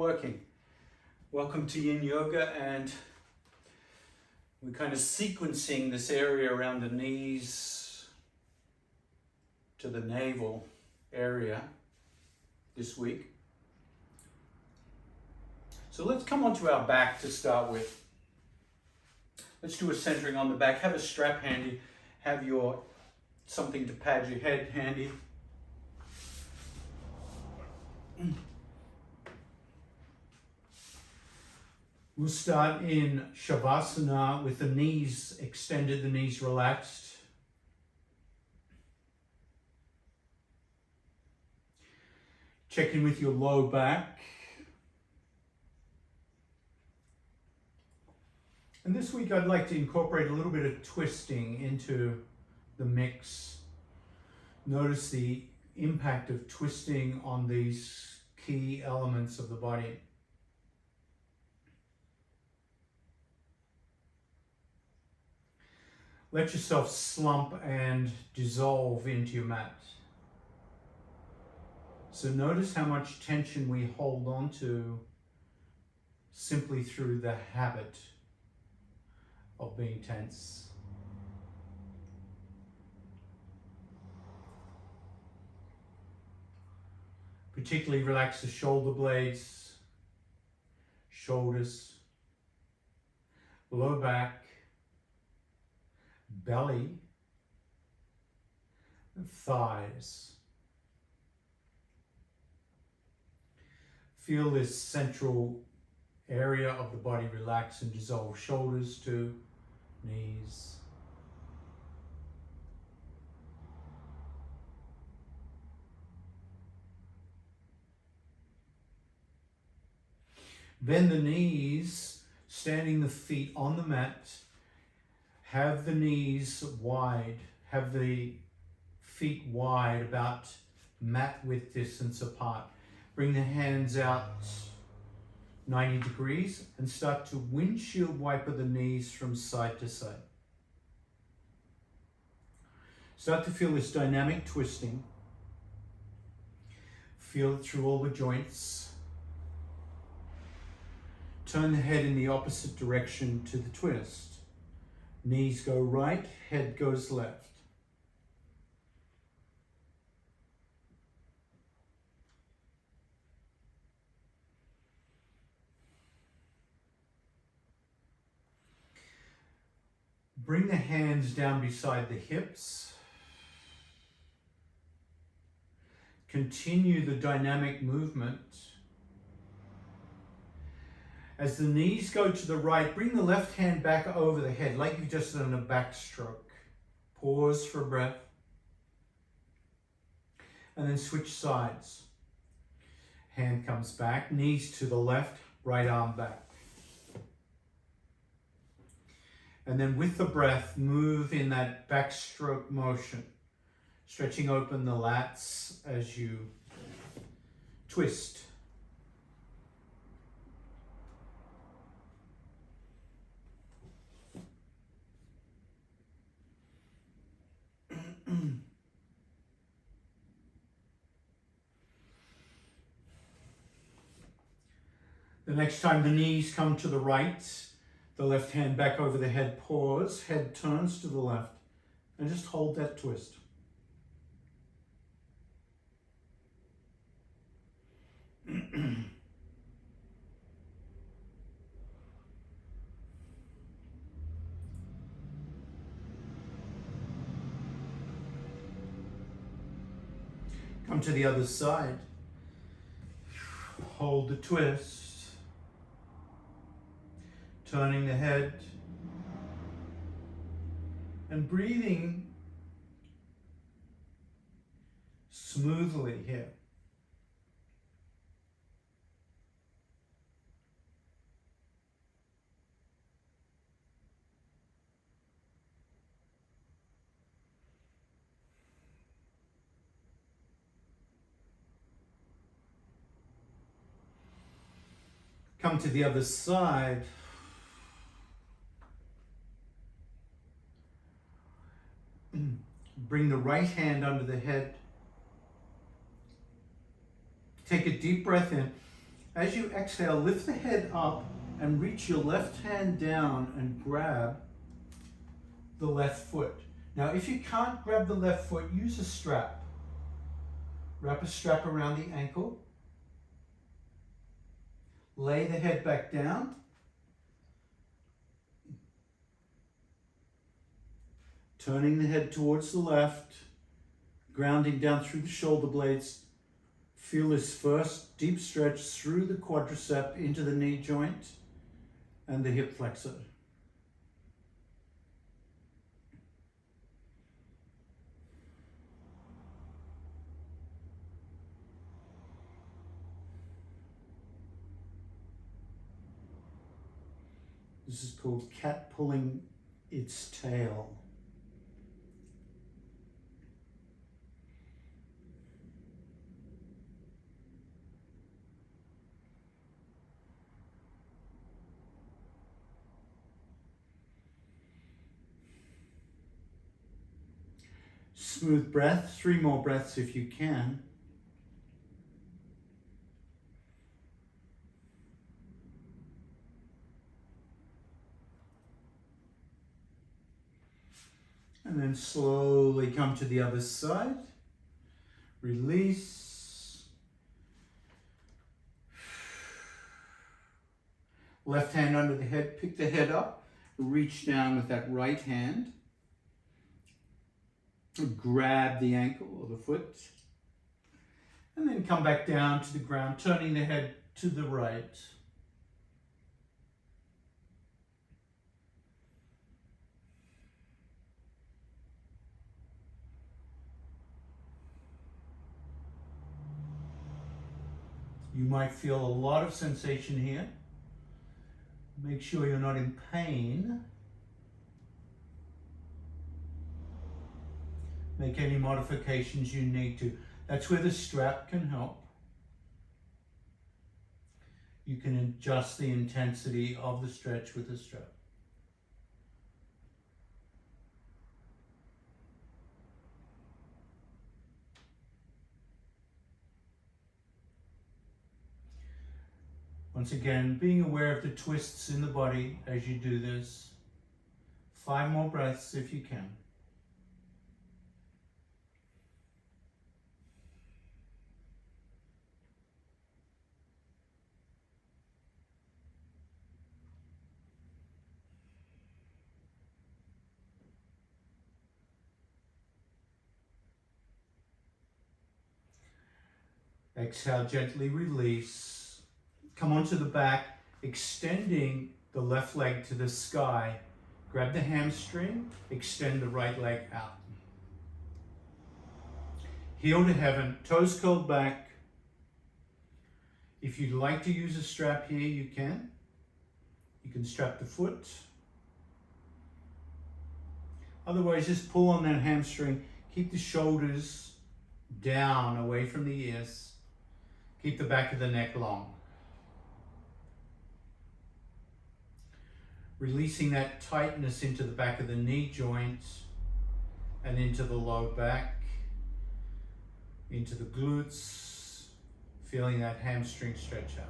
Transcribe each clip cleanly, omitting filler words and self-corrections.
working. Welcome to Yin Yoga, and we're kind of sequencing this area around the knees to the navel area this week. So let's come onto our back to start with. Let's do a centering on the back. Have a strap handy. Have your something to pad your head handy. We'll start in Shavasana with the knees extended, the knees relaxed. Check in with your low back. And this week I'd like to incorporate a little bit of twisting into the mix. Notice the impact of twisting on these key elements of the body. Let yourself slump and dissolve into your mat. So notice how much tension we hold on to simply through the habit of being tense. Particularly relax the shoulder blades, shoulders, low back, belly, and thighs. Feel this central area of the body relax and dissolve. Shoulders to knees. Bend the knees, standing the feet on the mat. Have the knees wide, have the feet wide, about mat width distance apart. Bring the hands out 90 degrees and start to windshield wiper the knees from side to side. Start to feel this dynamic twisting. Feel it through all the joints. Turn the head in the opposite direction to the twist. Knees go right, head goes left. Bring the hands down beside the hips. Continue the dynamic movement. As the knees go to the right, bring the left hand back over the head like you've just done a backstroke. Pause for breath. And then switch sides. Hand comes back, knees to the left, right arm back. And then with the breath, move in that backstroke motion, stretching open the lats as you twist. The next time the knees come to the right, the left hand back over the head, pause, head turns to the left, and just hold that twist. Come to the other side. Hold the twist. Turning the head. And breathing smoothly here. Come to the other side. Bring the right hand under the head. Take a deep breath in As you exhale, lift the head up and reach your left hand down and grab the left foot. Now, if you can't grab the left foot, use a strap. Wrap a strap around the ankle. Lay the head back down. Turning the head towards the left, grounding down through the shoulder blades. Feel this first deep stretch through the quadricep into the knee joint and the hip flexor. This is called cat pulling its tail. Smooth breath, 3 more breaths if you can. And then slowly come to the other side. Release. Left hand under the head, pick the head up, reach down with that right hand. Grab the ankle or the foot. And then come back down to the ground, turning the head to the right. You might feel a lot of sensation here. Make sure you're not in pain. Make any modifications you need to. That's where the strap can help. You can adjust the intensity of the stretch with the strap. Once again, being aware of the twists in the body as you do this. 5 more breaths if you can. Exhale, gently release. Come onto the back, extending the left leg to the sky. Grab the hamstring, extend the right leg out. Heel to heaven, toes curled back. If you'd like to use a strap here, you can. You can strap the foot. Otherwise, just pull on that hamstring. Keep the shoulders down, away from the ears. Keep the back of the neck long. Releasing that tightness into the back of the knee joints and into the low back, into the glutes, feeling that hamstring stretch out.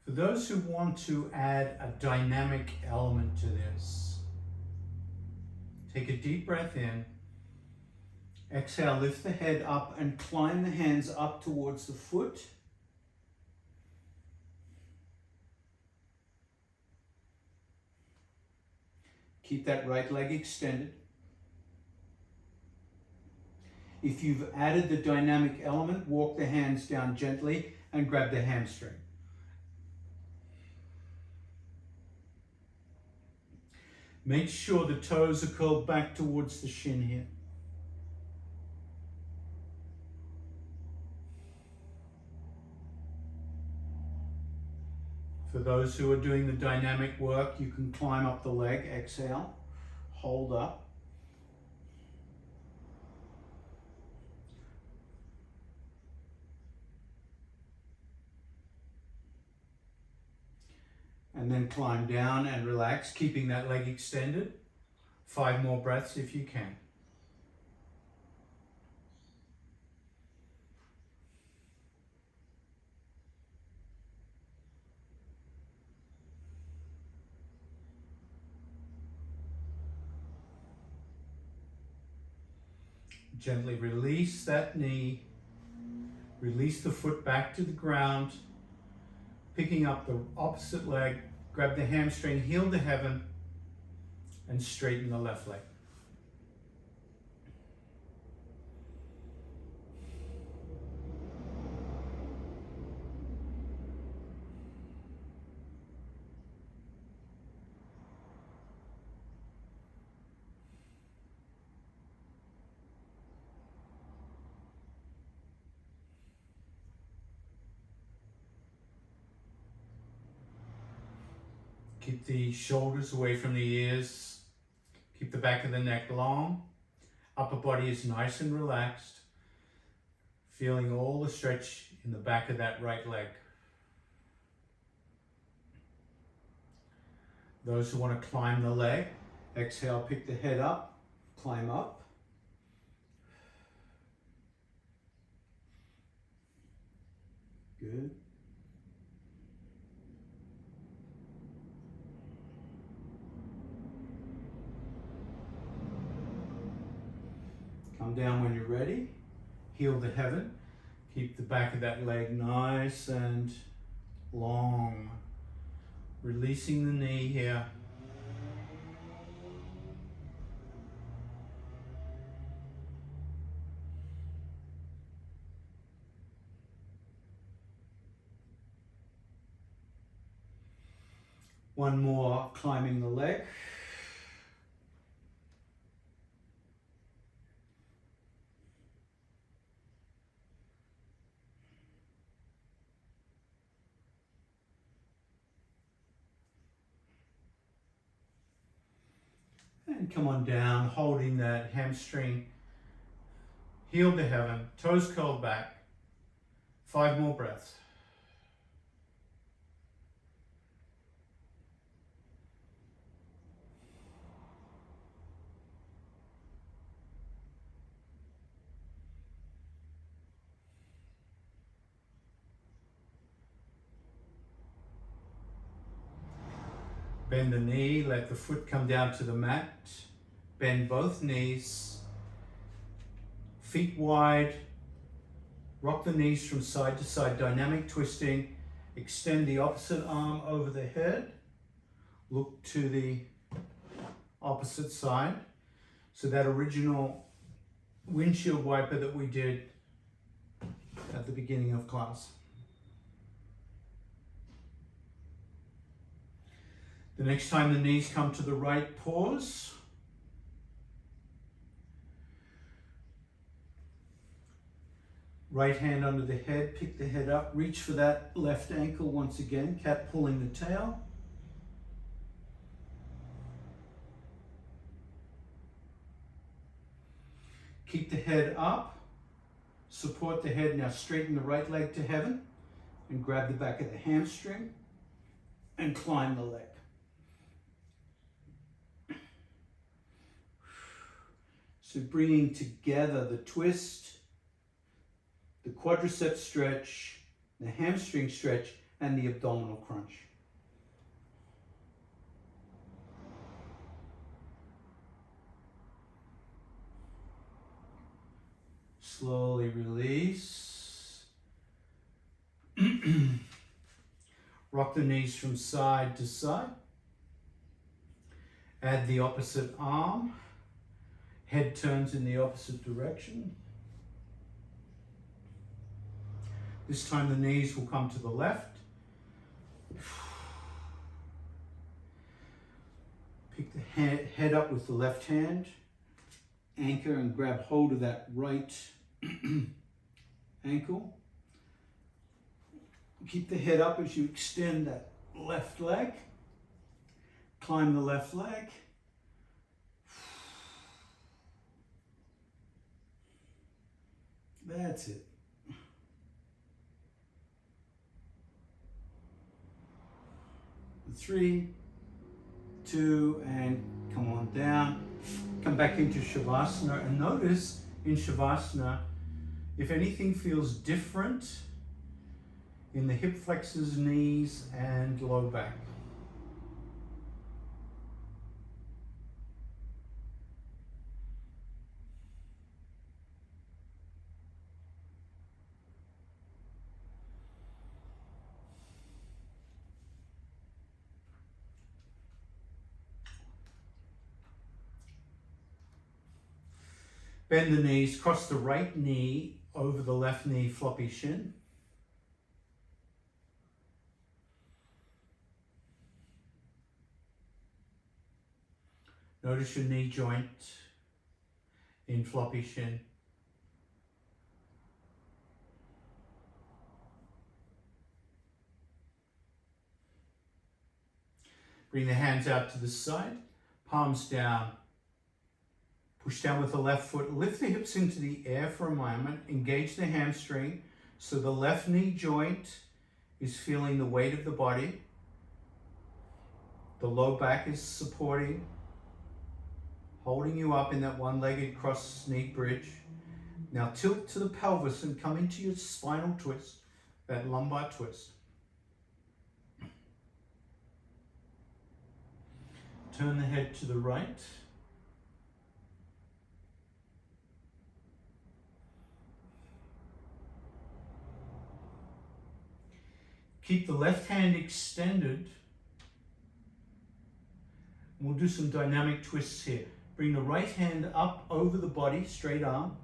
For those who want to add a dynamic element to this, take a deep breath in, exhale, lift the head up and climb the hands up towards the foot. Keep that right leg extended. If you've added the dynamic element, walk the hands down gently and grab the hamstring. Make sure the toes are curled back towards the shin here. For those who are doing the dynamic work, you can climb up the leg, exhale, hold up. And then climb down and relax, keeping that leg extended. 5 more breaths if you can. Gently release that knee, release the foot back to the ground, picking up the opposite leg, grab the hamstring, heel to heaven, and straighten the left leg. Keep the shoulders away from the ears. Keep the back of the neck long. Upper body is nice and relaxed. Feeling all the stretch in the back of that right leg. Those who want to climb the leg, exhale, pick the head up, climb up. Good. Come down when you're ready. Heel to heaven. Keep the back of that leg nice and long. Releasing the knee here. One more, climbing the leg. And come on down, holding that hamstring, heel to heaven, toes curled back. 5 more breaths. Bend the knee, let the foot come down to the mat. Bend both knees, feet wide. Rock the knees from side to side, dynamic twisting. Extend the opposite arm over the head. Look to the opposite side. So that original windshield wiper that we did at the beginning of class. The next time the knees come to the right, pause. Right hand under the head, pick the head up, reach for that left ankle once again, cat pulling the tail. Keep the head up, support the head, now straighten the right leg to heaven and grab the back of the hamstring and climb the leg. So bringing together the twist, the quadricep stretch, the hamstring stretch, and the abdominal crunch. Slowly release. Rock the knees from side to side. Add the opposite arm. Head turns in the opposite direction. This time the knees will come to the left. Pick the head up with the left hand. Anchor and grab hold of that right ankle. Keep the head up as you extend that left leg. Climb the left leg. That's it. 3, 2, and come on down. Come back into Shavasana, and notice in Shavasana, if anything feels different in the hip flexors, knees, and low back. Bend the knees, cross the right knee over the left knee, floppy shin. Notice your knee joint in floppy shin. Bring the hands out to the side, palms down. Push down with the left foot, lift the hips into the air for a moment, engage the hamstring so the left knee joint is feeling the weight of the body. The low back is supporting, holding you up in that one-legged cross-knee bridge. Now tilt to the pelvis and come into your spinal twist, that lumbar twist. Turn the head to the right. Keep the left hand extended. We'll do some dynamic twists here. Bring the right hand up over the body, straight arm,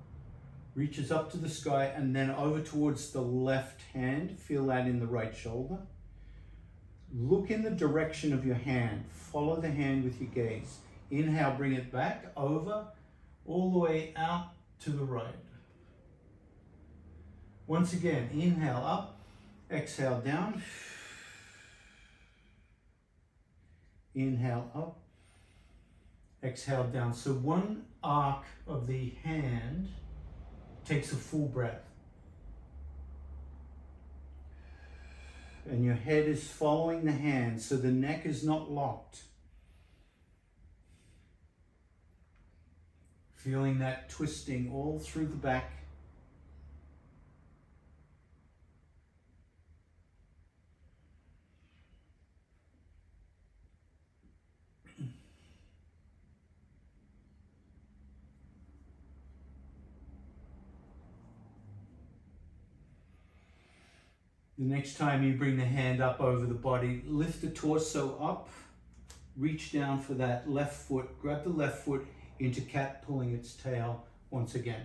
reaches up to the sky, and then over towards the left hand. Feel that in the right shoulder. Look in the direction of your hand. Follow the hand with your gaze. Inhale, bring it back over, all the way out to the right. Once again, inhale up. Exhale down. Inhale up. Exhale down. So one arc of the hand takes a full breath. And your head is following the hand, so the neck is not locked. Feeling that twisting all through the back. The next time you bring the hand up over the body, lift the torso up, reach down for that left foot, grab the left foot into cat pulling its tail once again.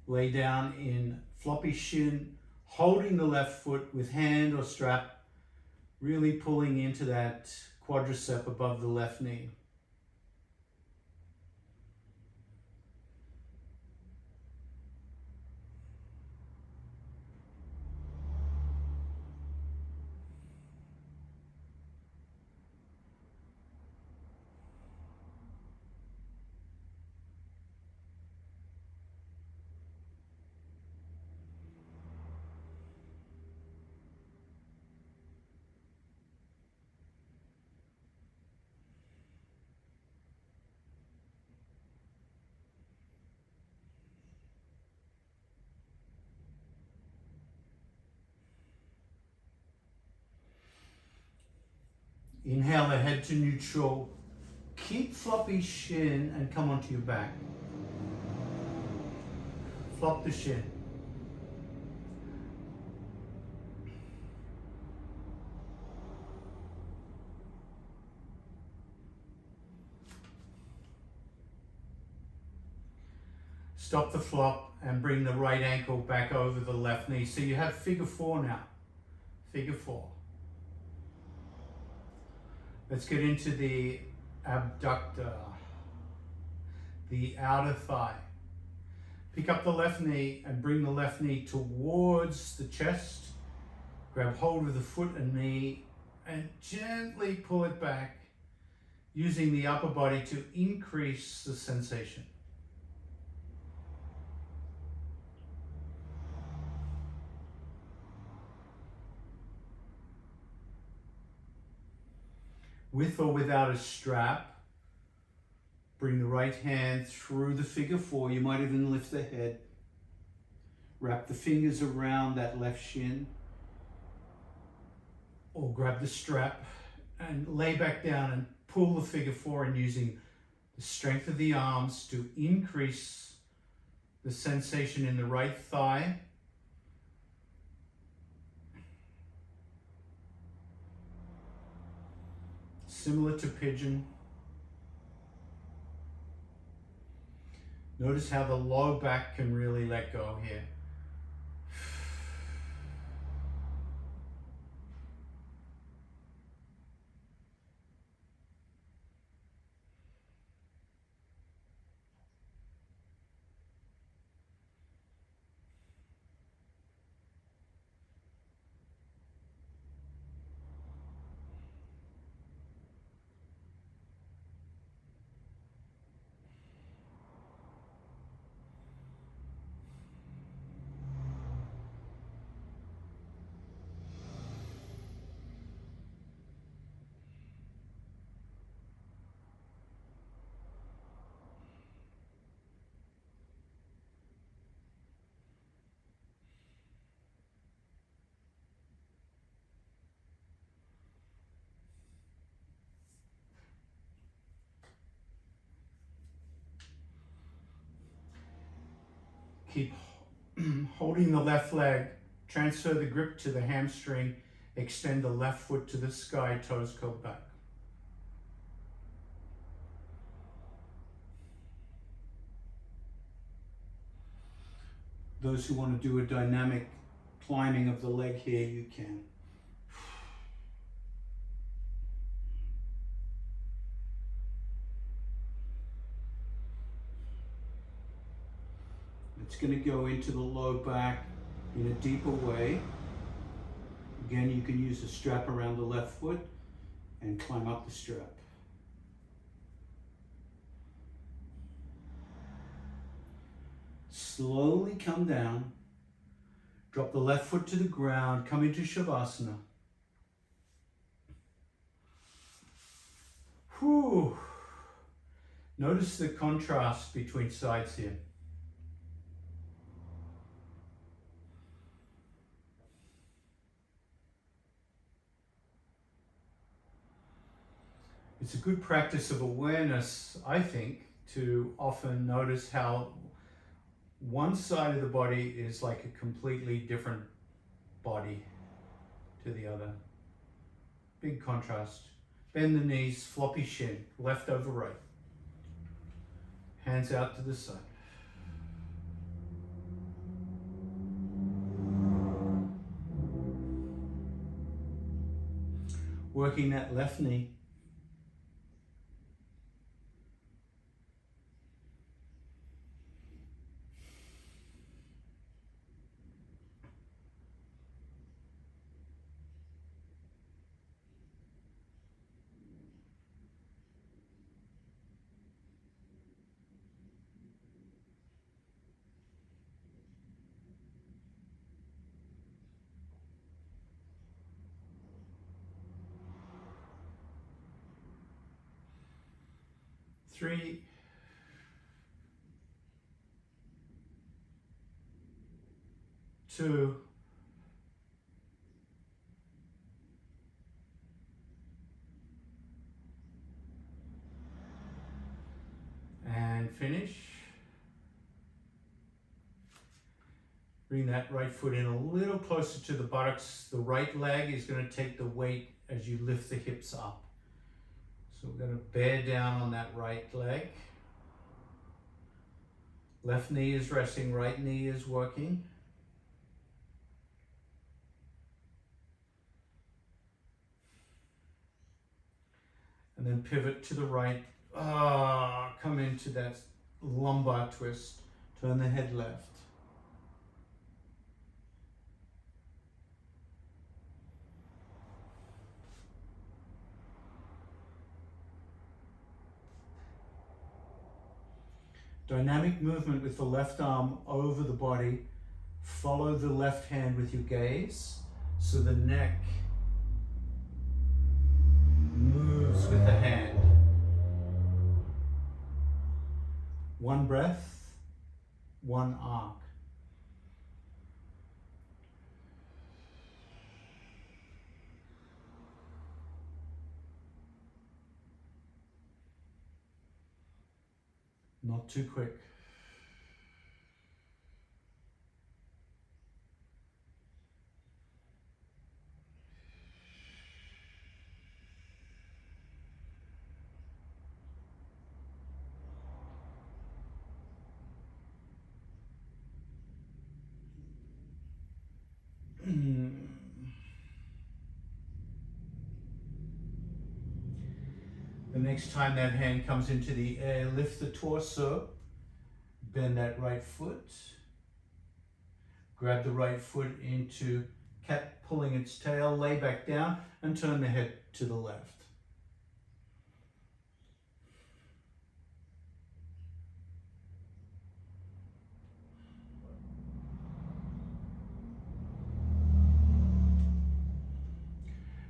Lay down in floppy shin, holding the left foot with hand or strap, really pulling into that quadricep above the left knee. Inhale the head to neutral. Keep floppy shin and come onto your back. Flop the shin. Stop the flop and bring the right ankle back over the left knee. So you have figure 4 now. Figure 4. Let's get into the abductor, the outer thigh. Pick up the left knee and bring the left knee towards the chest. Grab hold of the foot and knee and gently pull it back, using the upper body to increase the sensation. with or without a strap. Bring the right hand through the figure four. You might even lift the head. Wrap the fingers around that left shin. Or grab the strap and lay back down and pull the figure four, and using the strength of the arms to increase the sensation in the right thigh. Similar to pigeon. Notice how the low back can really let go here. Keep holding the left leg, transfer the grip to the hamstring, extend the left foot to the sky, toes curled back. Those who want to do a dynamic climbing of the leg here, you can. It's going to go into the low back in a deeper way. Again, you can use a strap around the left foot and climb up the strap. Slowly come down, drop the left foot to the ground, come into Shavasana. Whew. Notice the contrast between sides here. It's a good practice of awareness, I think, to often notice how one side of the body is like a completely different body to the other. Big contrast. Bend the knees, floppy shin, left over right. Hands out to the side. Working that left knee. Three, two, and finish. Bring that right foot in a little closer to the buttocks. The right leg is going to take the weight as you lift the hips up. So we're going to bear down on that right leg. Left knee is resting, right knee is working. And then pivot to the right. Come into that lumbar twist. Turn the head left. Dynamic movement with the left arm over the body. Follow the left hand with your gaze, so the neck moves with One breath, one arc. Not too quick. The next time that hand comes into the air, lift the torso, bend that right foot, grab the right foot into cat pulling its tail, lay back down and turn the head to the left.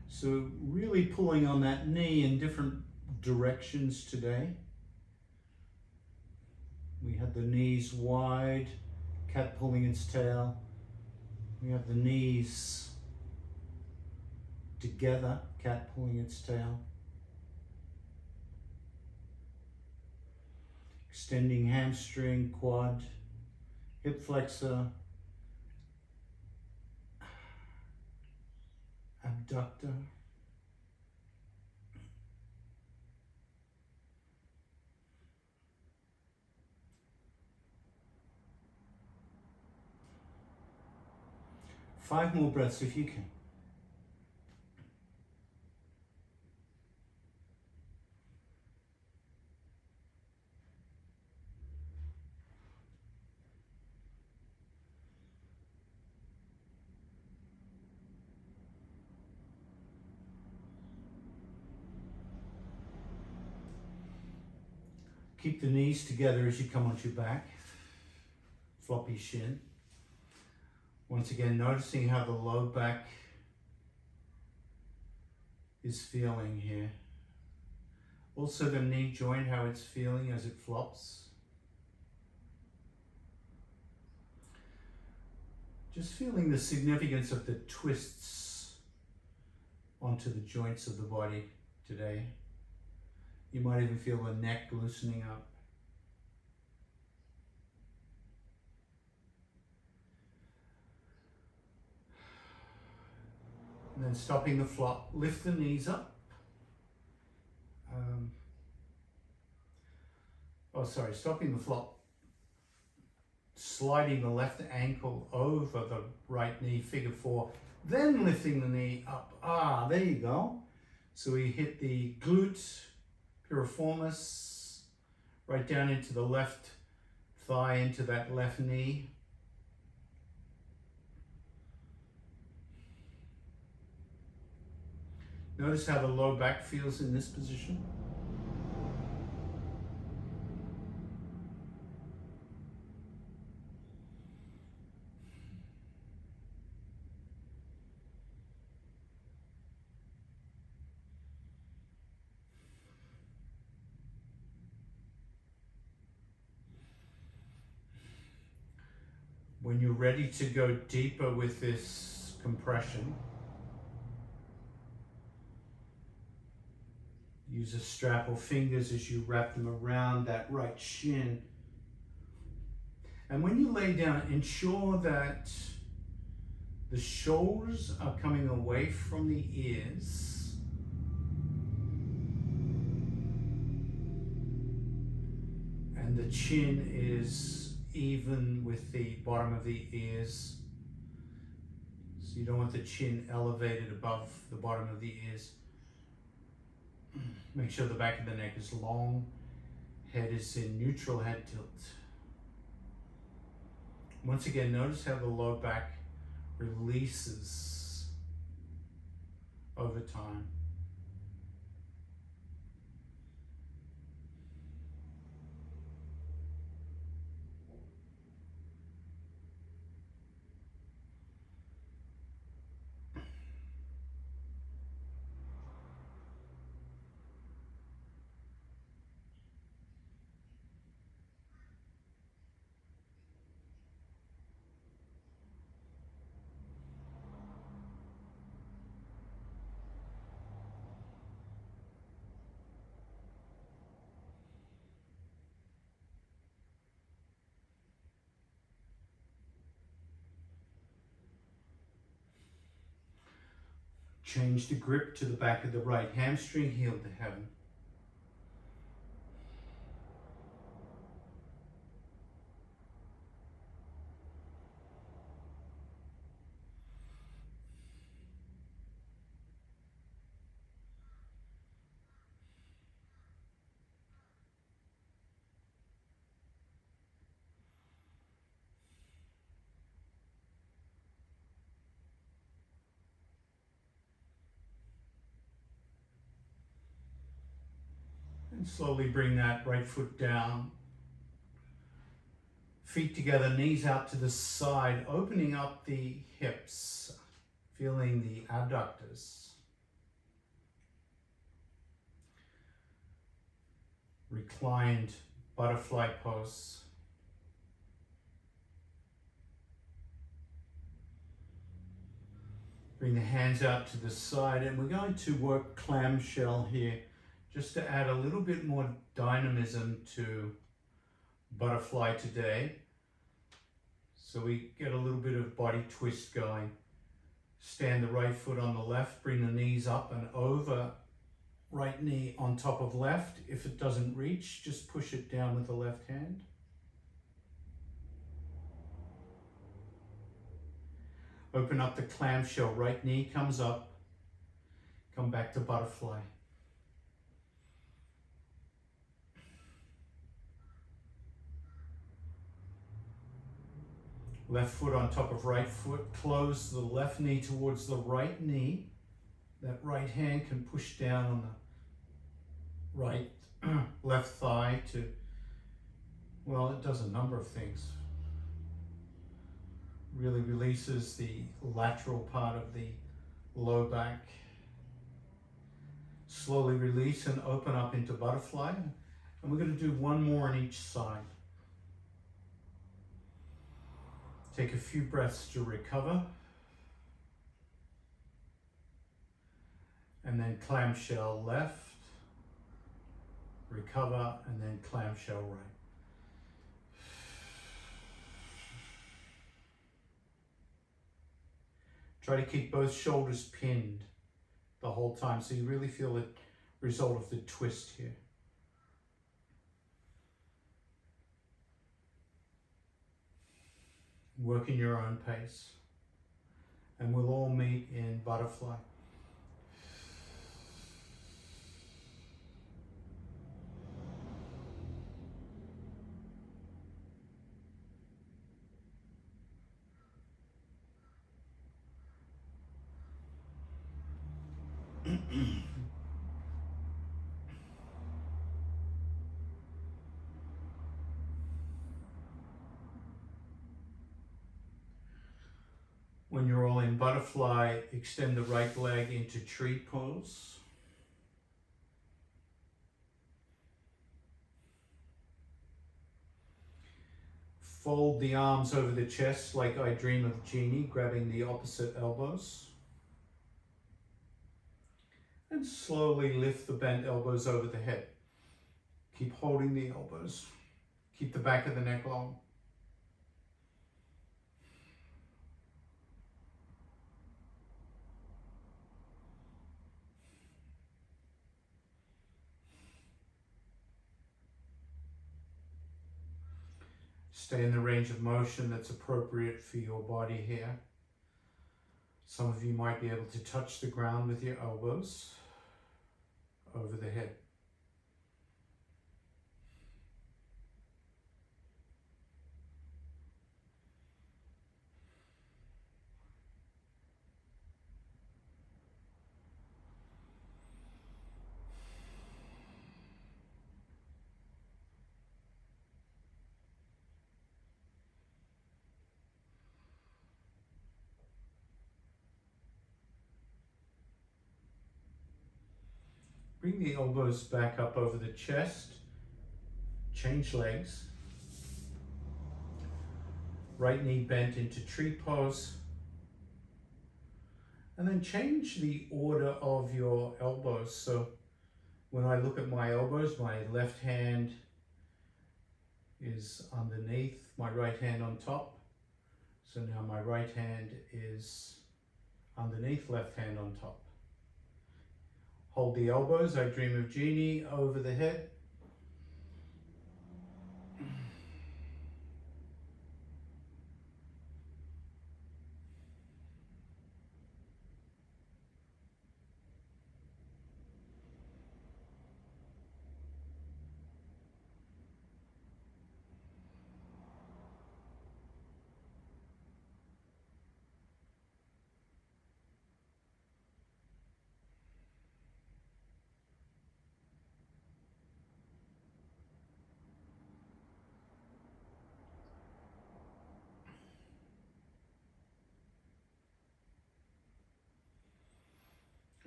So really pulling on that knee in different directions today. We had the knees wide, cat pulling its tail. We have the knees together, cat pulling its tail. Extending hamstring, quad, hip flexor, abductor. Five more breaths if you can. Keep the knees together as you come onto your back. Floppy shin. Once again, noticing how the low back is feeling here. Also the knee joint, how it's feeling as it flops. Just feeling the significance of the twists onto the joints of the body today. You might even feel the neck loosening up. And then stopping the flop, lift the knees up. Stopping the flop. Sliding the left ankle over the right knee, figure four. Then lifting the knee up. There you go. So we hit the glute, piriformis, right down into the left thigh, into that left knee. Notice how the low back feels in this position. When you're ready to go deeper with this compression, use a strap or fingers as you wrap them around that right shin. And when you lay down, ensure that the shoulders are coming away from the ears. And the chin is even with the bottom of the ears. So you don't want the chin elevated above the bottom of the ears. Make sure the back of the neck is long, head is in neutral head tilt. Once again, notice how the low back releases over time. Change the grip to the back of the right hamstring, heel to heaven. And slowly bring that right foot down. Feet together, knees out to the side, opening up the hips, feeling the abductors. Reclined butterfly pose. Bring the hands out to the side, and we're going to work clamshell here just to add a little bit more dynamism to butterfly today. So we get a little bit of body twist going. Stand the right foot on the left, bring the knees up and over, right knee on top of left. If it doesn't reach, just push it down with the left hand. Open up the clamshell, right knee comes up, come back to butterfly. Left foot on top of right foot, close the left knee towards the right knee. That right hand can push down on the right left thigh to, well, it does a number of things. Really releases the lateral part of the low back. Slowly release and open up into butterfly. And we're going to do one more on each side. Take a few breaths to recover. And then clamshell left. Recover, and then clamshell right. Try to keep both shoulders pinned the whole time so you really feel the result of the twist here. Work in your own pace. And we'll all meet in butterfly. When you're all in butterfly, extend the right leg into tree pose. Fold the arms over the chest like I Dream of Jeannie, grabbing the opposite elbows. And slowly lift the bent elbows over the head. Keep holding the elbows. Keep the back of the neck long. Stay in the range of motion that's appropriate for your body here. Some of you might be able to touch the ground with your elbows over the head. Bring the elbows back up over the chest. Change legs. Right knee bent into tree pose. And then change the order of your elbows. So when I look at my elbows, my left hand is underneath, my right hand on top. So now my right hand is underneath, left hand on top. Hold the elbows, I dream of genie, over the head.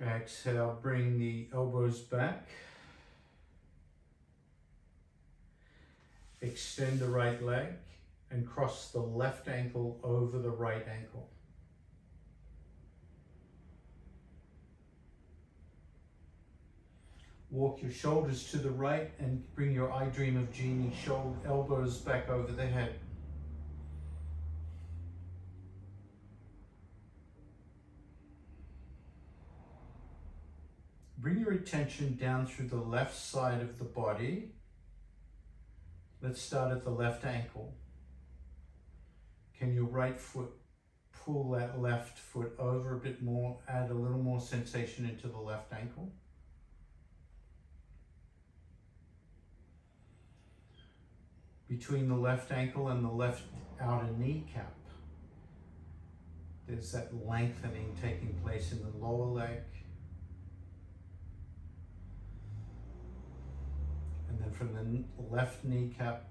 Exhale, bring the elbows back. Extend the right leg and cross the left ankle over the right ankle. Walk your shoulders to the right and bring your I Dream of Genie elbows back over the head. Bring your attention down through the left side of the body. Let's start at the left ankle. Can your right foot pull that left foot over a bit more, add a little more sensation into the left ankle? Between the left ankle and the left outer kneecap, there's that lengthening taking place in the lower leg. And then from the left kneecap,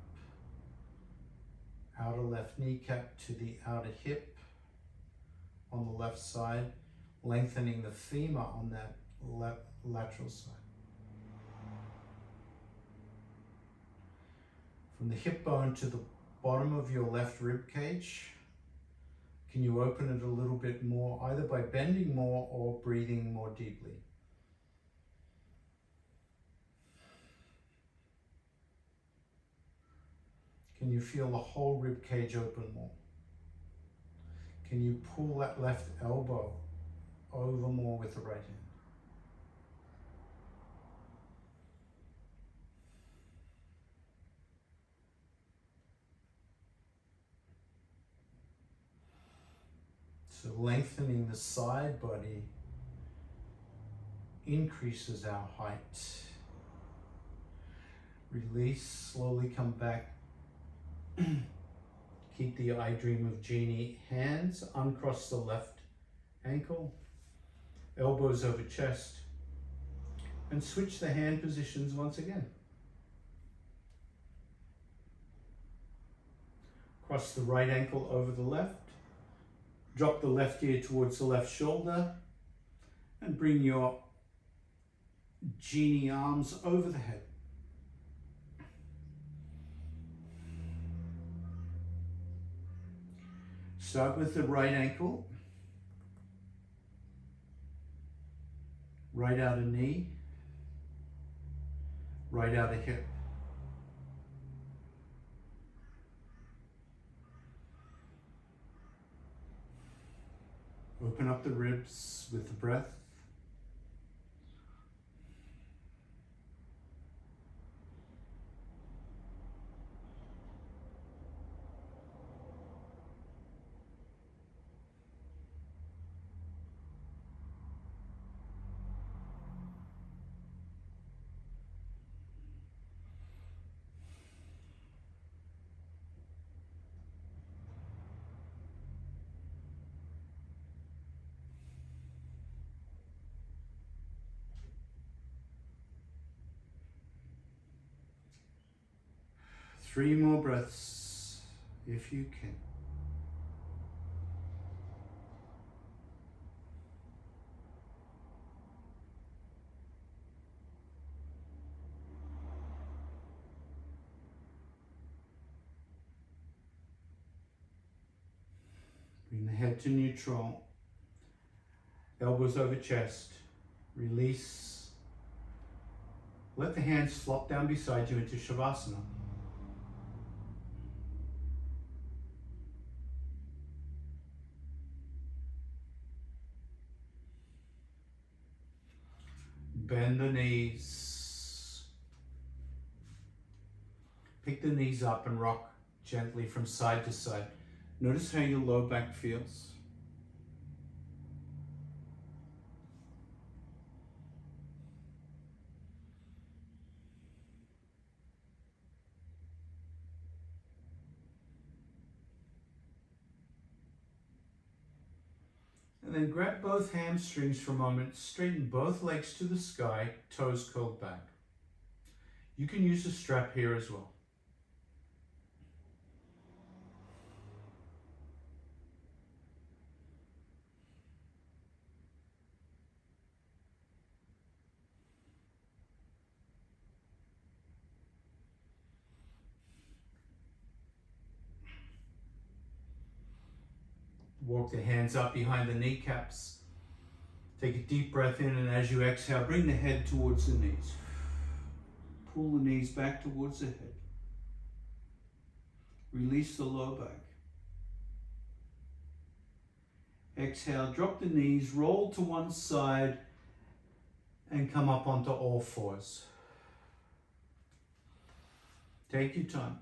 outer left kneecap to the outer hip on the left side, lengthening the femur on that lateral side. From the hip bone to the bottom of your left rib cage, can you open it a little bit more, either by bending more or breathing more deeply? Can you feel the whole rib cage open more? Can you pull that left elbow over more with the right hand? So lengthening the side body increases our height. Release, slowly come back. Keep the I Dream of Genie hands, uncross the left ankle, elbows over chest, and switch the hand positions once again. Cross the right ankle over the left, drop the left ear towards the left shoulder, and bring your genie arms over the head. Start with the right ankle, right outer knee, right outer hip. Open up the ribs with the breath. Three more breaths, if you can. Bring the head to neutral, elbows over chest, release. Let the hands flop down beside you into Shavasana. Bend the knees. Pick the knees up and rock gently from side to side. Notice how your low back feels. And then grab both hamstrings for a moment, straighten both legs to the sky, toes curled back. You can use a strap here as well. Walk the hands up behind the kneecaps. Take a deep breath in, and as you exhale, bring the head towards the knees. Pull the knees back towards the head. Release the low back. Exhale, drop the knees, roll to one side, and come up onto all fours. Take your time.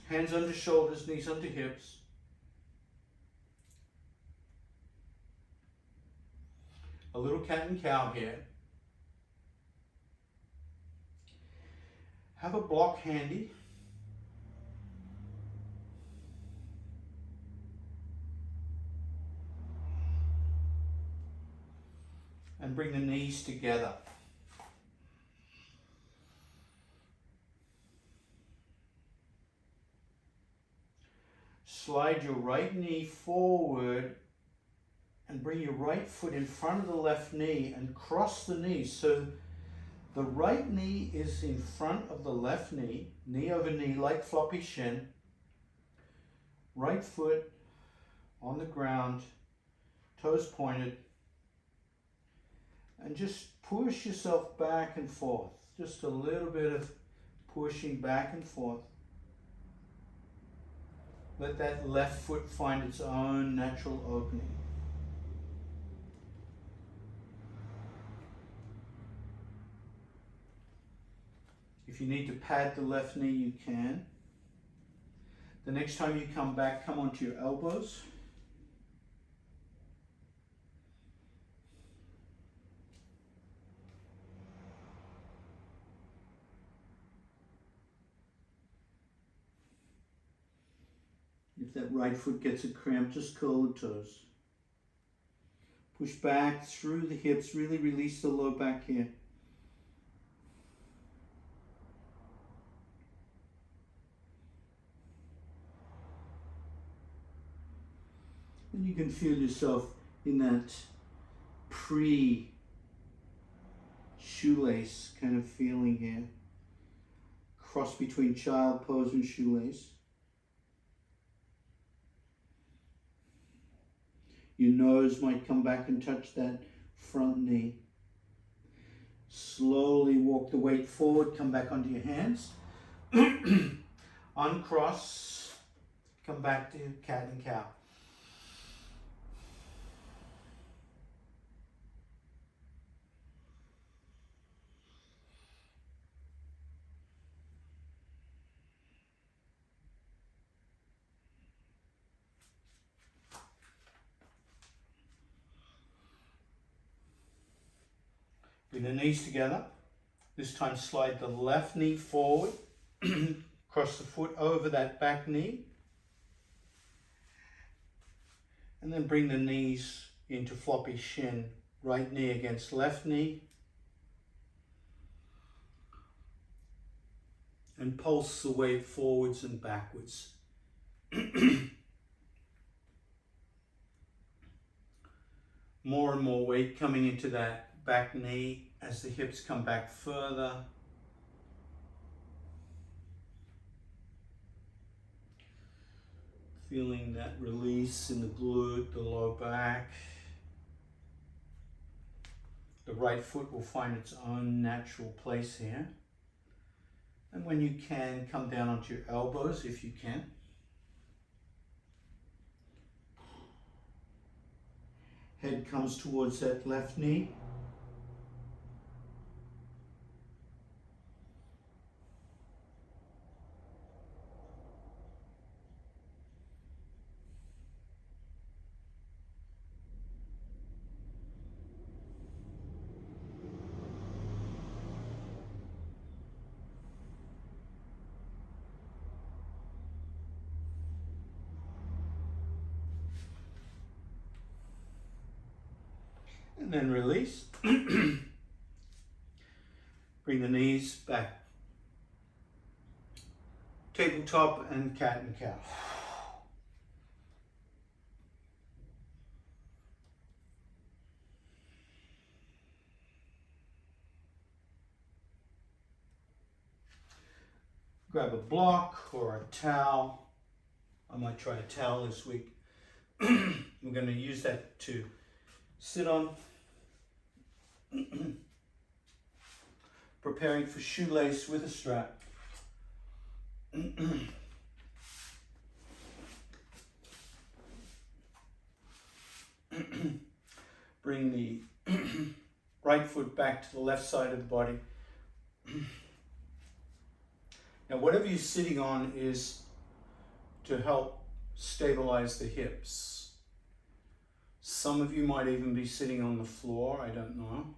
Hands under shoulders, knees under hips. A little cat and cow here. Have a block handy. And bring the knees together. Slide your right knee forward and bring your right foot in front of the left knee and cross the knees. So the right knee is in front of the left knee, knee over knee like floppy shin. Right foot on the ground, toes pointed. And just push yourself back and forth. Just a little bit of pushing back and forth. Let that left foot find its own natural opening. If you need to pad the left knee, you can. The next time you come back, come onto your elbows. If that right foot gets a cramp, just curl the toes. Push back through the hips, really release the low back here. And you can feel yourself in that pre-shoelace kind of feeling here. Cross between child pose and shoelace. Your nose might come back and touch that front knee. Slowly walk the weight forward, come back onto your hands. Uncross, come back to cat and cow. Bring the knees together. This time slide the left knee forward. Cross the foot over that back knee. And then bring the knees into floppy shin. Right knee against left knee. And pulse the weight forwards and backwards. More and more weight coming into that back knee as the hips come back further. Feeling that release in the glute, the low back, the The right foot will find its own natural place here. And when you can, come down onto your elbows if you can. Head comes towards that left knee. And then release. Bring the knees back. Tabletop and cat and cow. Grab a block or a towel. I might try a towel this week. We're going to use that to sit on. Preparing for shoelace with a strap. Bring the right foot back to the left side of the body. Now, whatever you're sitting on is to help stabilize the hips. Some of you might even be sitting on the floor, I don't know.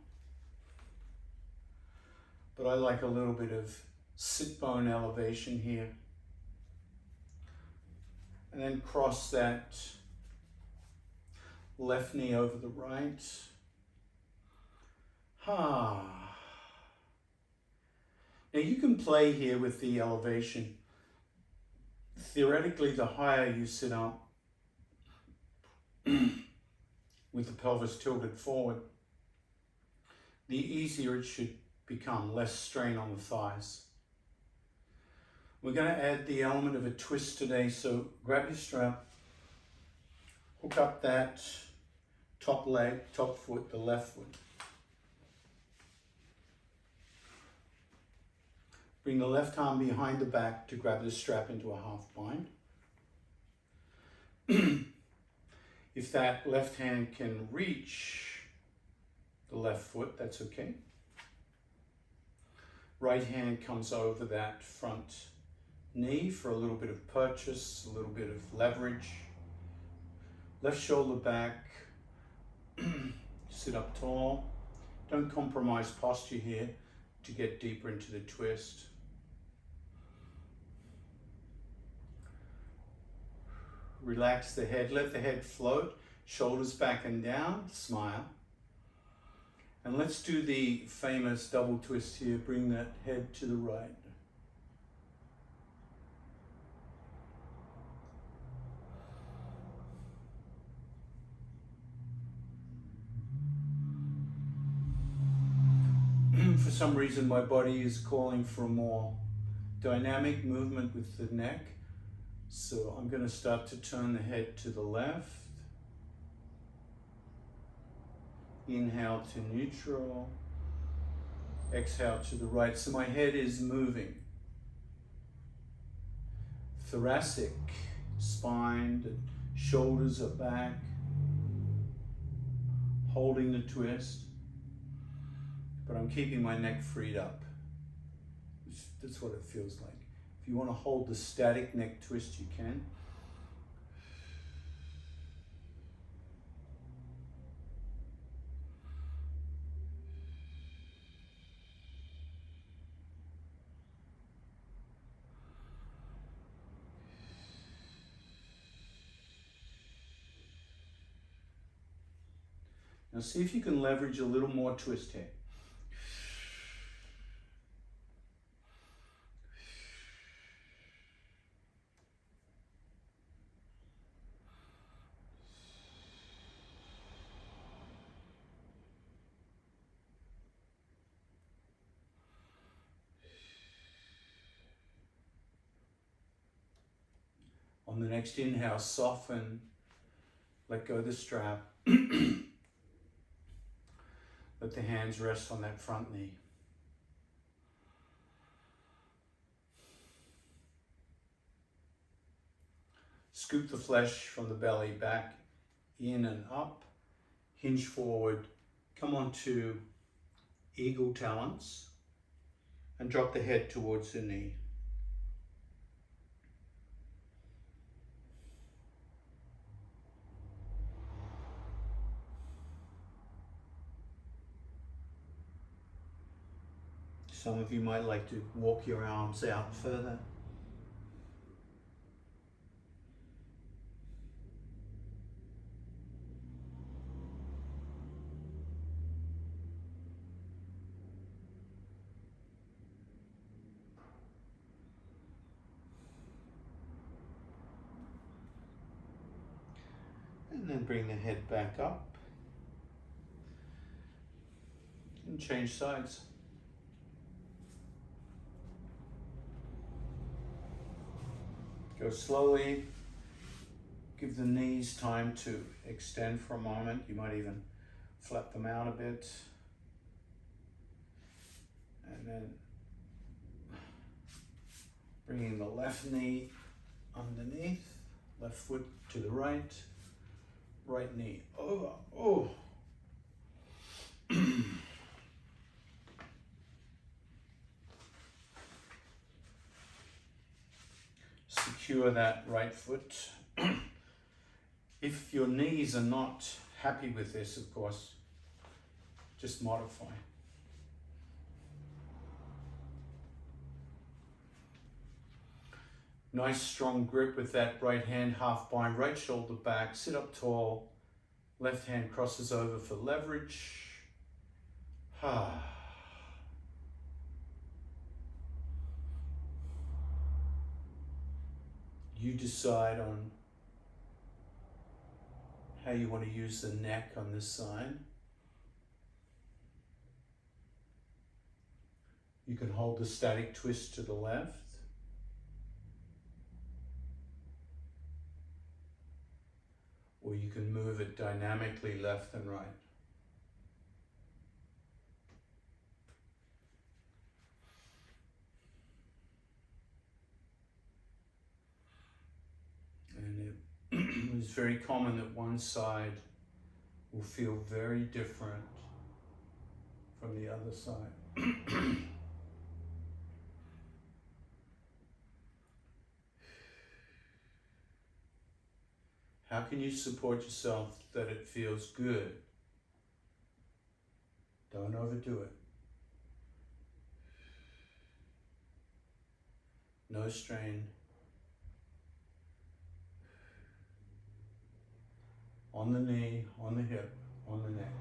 But I like a little bit of sit bone elevation here. And then cross that left knee over the right. Now you can play here with the elevation. Theoretically, the higher you sit up with the pelvis tilted forward, the easier it should become, less strain on the thighs. We're going to add the element of a twist today, so grab your strap, hook up that top leg, top foot, the left foot. Bring the left arm behind the back to grab the strap into a half bind. If that left hand can reach the left foot, that's okay. Right hand comes over that front knee for a little bit of purchase, a little bit of leverage. Left shoulder back, sit up tall. Don't compromise posture here to get deeper into the twist. Relax the head, let the head float, shoulders back and down, smile. And let's do the famous double twist here. Bring that head to the right. For some reason, my body is calling for more dynamic movement with the neck. So I'm going to start to turn the head to the left. Inhale to neutral. Exhale to the right. So my head is moving. Thoracic, spine, the shoulders are back. Holding the twist. But I'm keeping my neck freed up. That's what it feels like. If you want to hold the static neck twist, you can. Now see if you can leverage a little more twist here. On the next inhale, soften, let go of the strap. Let the hands rest on that front knee. Scoop the flesh from the belly back in and up. Hinge forward. Come onto eagle talons and drop the head towards the knee. Some of you might like to walk your arms out further. And then bring the head back up and change sides. Go slowly. Give the knees time to extend for a moment. You might even flap them out a bit. And then bringing the left knee underneath, left foot to the right, right knee over. Oh. Secure that right foot. If your knees are not happy with this, of course, just modify. Nice strong grip with that right hand, half bind, right shoulder back, sit up tall, left hand crosses over for leverage. You decide on how you want to use the neck on this side. You can hold the static twist to the left. Or you can move it dynamically left and right. And it's very common that one side will feel very different from the other side. How can you support yourself that it feels good? Don't overdo it. No strain. On the knee, on the hip, on the neck.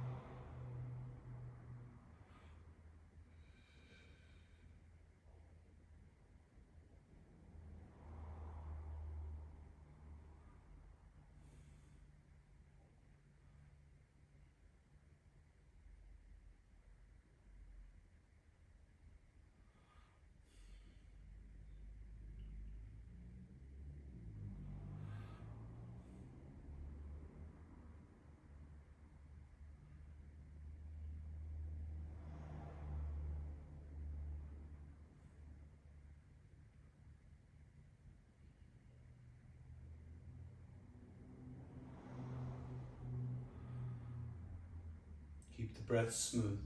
Keep the breath smooth.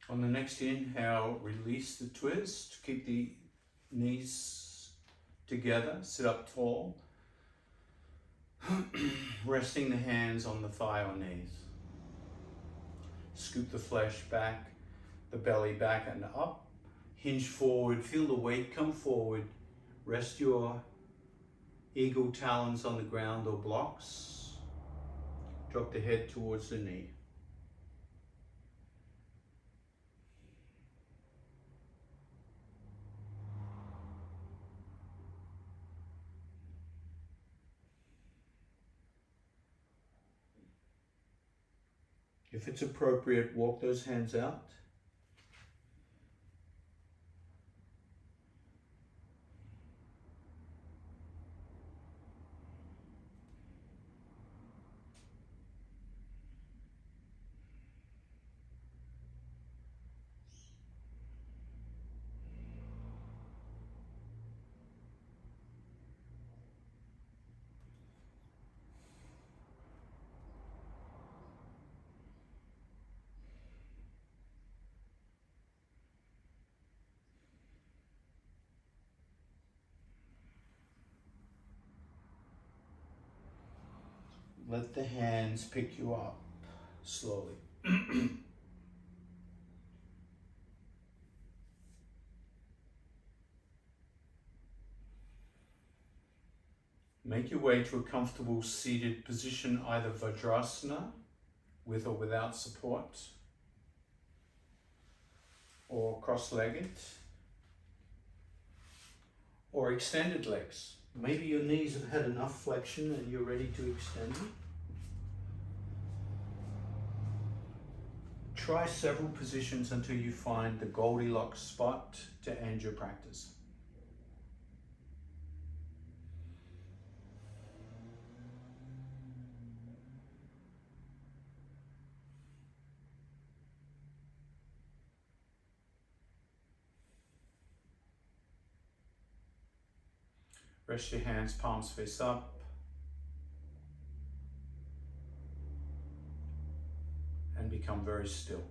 On the next inhale, release the twist. Keep the knees together. Sit up tall. Resting the hands on the thigh or knees. Scoop the flesh back, the belly back and up. Hinge forward. Feel the weight come forward. Rest your eagle talons on the ground or blocks. Drop the head towards the knee. If it's appropriate, walk those hands out. Let the hands pick you up slowly. Make your way to a comfortable seated position, either Vajrasana, with or without support, or cross-legged, or extended legs. Maybe your knees have had enough flexion and you're ready to extend them. Try several positions until you find the Goldilocks spot to end your practice. Rest your hands, palms face up. And become very still.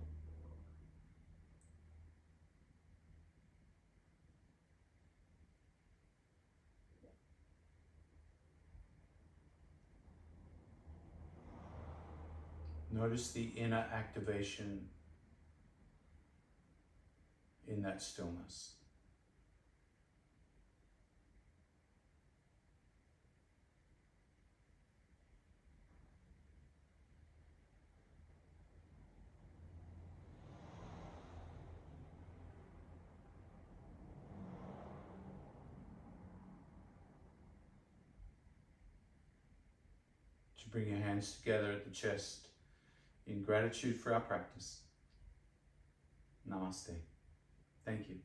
Notice the inner activation in that stillness. To bring your hands together at the chest in gratitude for our practice. Namaste. Thank you.